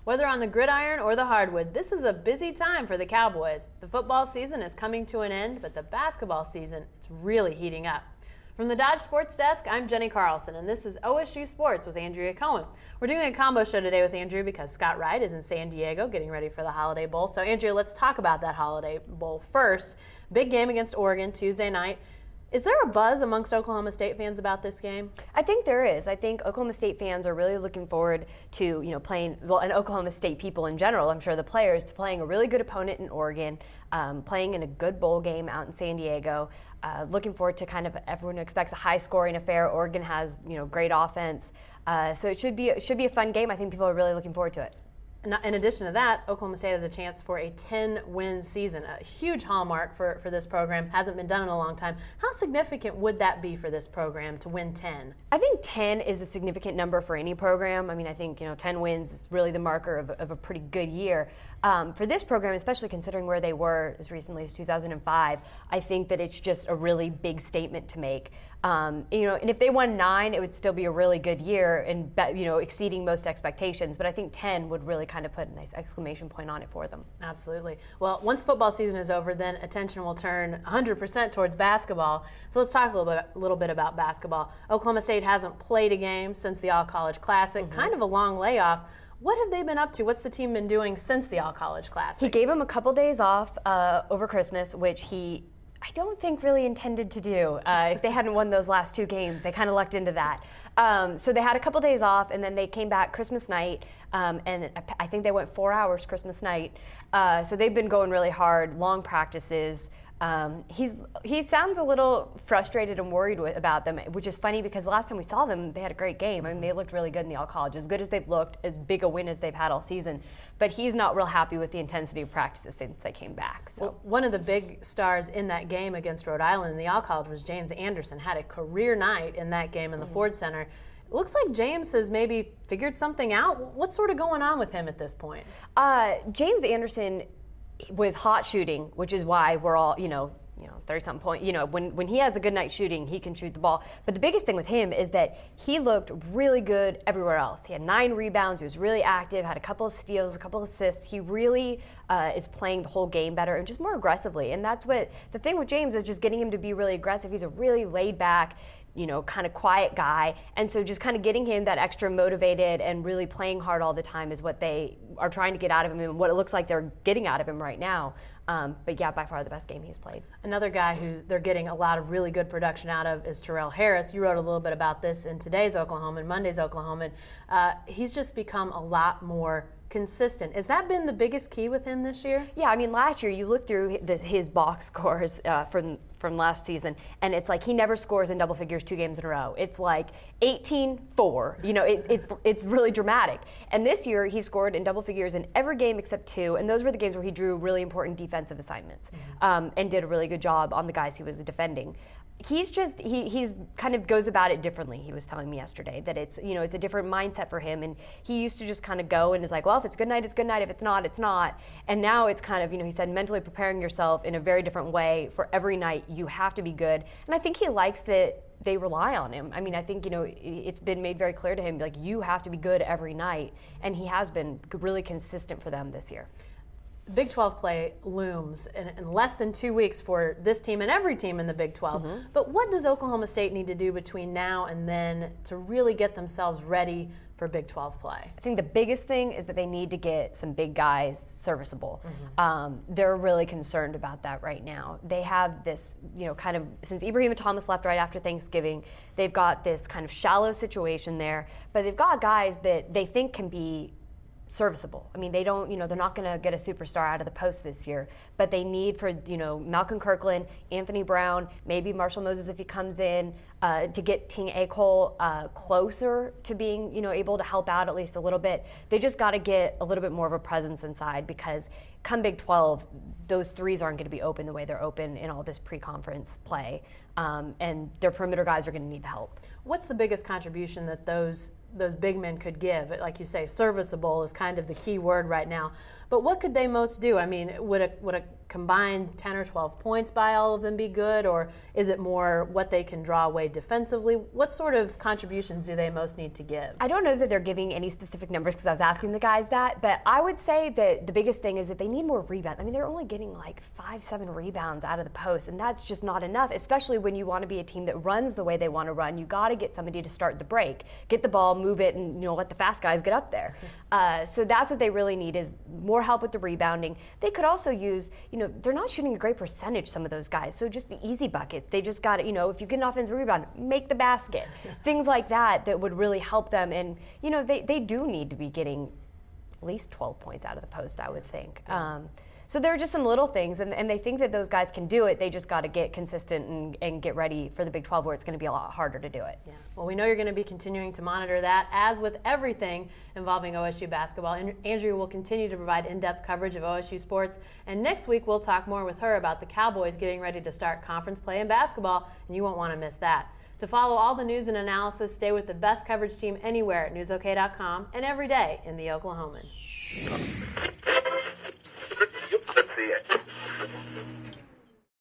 Whether on the gridiron or the hardwood, this is a busy time for the Cowboys. The football season is coming to an end, but the basketball season is really heating up. From the Dodge Sports Desk, I'm Jenny Carlson, and this is OSU Sports with Andrea Cohen. We're doing a combo show today with Andrea because Scott Wright is in San Diego getting ready for the Holiday Bowl. So, Andrea, let's talk about that Holiday Bowl first. Big game against Oregon Tuesday night. Is there a buzz amongst Oklahoma State fans about this game? I think there is. I think Oklahoma State fans are really looking forward to, playing, and Oklahoma State people in general, I'm sure the players, to playing a really good opponent in Oregon, playing in a good bowl game out in San Diego. Looking forward to kind of everyone expects a high-scoring affair. Oregon has, great offense. So it should be a fun game. I think people are really looking forward to it. In addition to that, Oklahoma State has a chance for a 10-win season, a huge hallmark for this program. Hasn't been done in a long time. How significant would that be for this program to win 10? I think 10 is a significant number for any program. I mean, I think 10 wins is really the marker of a pretty good year. For this program, especially considering where they were as recently as 2005, I think that it's just a really big statement to make. And if they won 9, it would still be a really good year and exceeding most expectations. But I think 10 would really kind of put a nice exclamation point on it for them. Absolutely. Well, once football season is over, then attention will turn 100% towards basketball. So let's talk a little bit about basketball. Oklahoma State hasn't played a game since the All-College Classic. Kind of a long layoff. What have they been up to? What's the team been doing since the All-College Classic? He gave them a couple days off over Christmas, which I don't think really intended to do. If they hadn't won those last 2 games, they kind of lucked into that. So they had a couple days off, and then they came back Christmas night, and I think they went 4 hours Christmas night. So they've been going really hard, long practices. He sounds a little frustrated and worried about them, which is funny because the last time we saw them, they had a great game. I mean, they looked really good in the All-College, as good as they've looked, as big a win as they've had all season. But he's not real happy with the intensity of practices since they came back. So one of the big stars in that game against Rhode Island in the All-College was James Anderson. Had a career night in that game in the Ford Center. It looks like James has maybe figured something out. What's sort of going on with him at this point? James Anderson was hot shooting, which is why we're all, 30-something point. When he has a good night shooting, he can shoot the ball. But the biggest thing with him is that he looked really good everywhere else. He had 9 rebounds. He was really active, had a couple of steals, a couple of assists. He really is playing the whole game better and just more aggressively. And that's what the thing with James is, just getting him to be really aggressive. He's a really laid back, kind of quiet guy. And so just kind of getting him that extra motivated and really playing hard all the time is what they are trying to get out of him and what it looks like they're getting out of him right now. But yeah, by far the best game he's played. Another guy who they're getting a lot of really good production out of is Terrell Harris. You wrote a little bit about this in today's Oklahoman, Monday's Oklahoman. He's just become a lot more consistent. Has that been the biggest key with him this year? Yeah, I mean, last year you look through his box scores from last season, and it's like he never scores in double figures 2 games in a row. It's like 18-4. It's really dramatic. And this year he scored in double figures in every game except 2, and those were the games where he drew really important defensive assignments and did a really good job on the guys he was defending. He's kind of goes about it differently. He was telling me yesterday that it's a different mindset for him, and he used to just kind of go and is like, well, if it's good night, it's good night. If it's not, it's not. And now it's kind of, he said, mentally preparing yourself in a very different way for every night. You have to be good, and I think he likes that they rely on him. I mean, I think it's been made very clear to him, like, you have to be good every night, and he has been really consistent for them this year. Big 12 play looms in less than 2 weeks for this team and every team in the Big 12. But what does Oklahoma State need to do between now and then to really get themselves ready for Big 12 play? I think the biggest thing is that they need to get some big guys serviceable. They're really concerned about that right now. They have this, kind of, since Ibrahim Thomas left right after Thanksgiving, they've got this kind of shallow situation there, but they've got guys that they think can be serviceable. I mean, they don't, they're not going to get a superstar out of the post this year, but they need for, Malcolm Kirkland, Anthony Brown, maybe Marshall Moses if he comes in, to get Ting Akol closer to being, able to help out at least a little bit. They just got to get a little bit more of a presence inside because come Big 12, those threes aren't going to be open the way they're open in all this pre-conference play, and their perimeter guys are going to need the help. What's the biggest contribution that those big men could give? Like you say, serviceable is kind of the key word right now. But what could they most do? I mean, would a combined 10 or 12 points by all of them be good, or is it more what they can draw away defensively? What sort of contributions do they most need to give? I don't know that they're giving any specific numbers because I was asking the guys that, but I would say that the biggest thing is that they need more rebounds. I mean, they're only getting like 5-7 rebounds out of the post, and that's just not enough, especially when you want to be a team that runs the way they want to run. You got to get somebody to start the break, get the ball, move it, and let the fast guys get up there. So that's what they really need, is more help with the rebounding. They could also use, they're not shooting a great percentage, some of those guys, so just the easy buckets. They just got to, if you get an offensive rebound, make the basket. Things like that would really help them. And, they do need to be getting at least 12 points out of the post, I would think. So there are just some little things, and they think that those guys can do it. They just got to get consistent and get ready for the Big 12, where it's going to be a lot harder to do it. Yeah. Well, we know you're going to be continuing to monitor that, as with everything involving OSU basketball. And Andrea will continue to provide in-depth coverage of OSU sports. And next week, we'll talk more with her about the Cowboys getting ready to start conference play in basketball, and you won't want to miss that. To follow all the news and analysis, stay with the best coverage team anywhere at newsok.com and every day in the Oklahoman.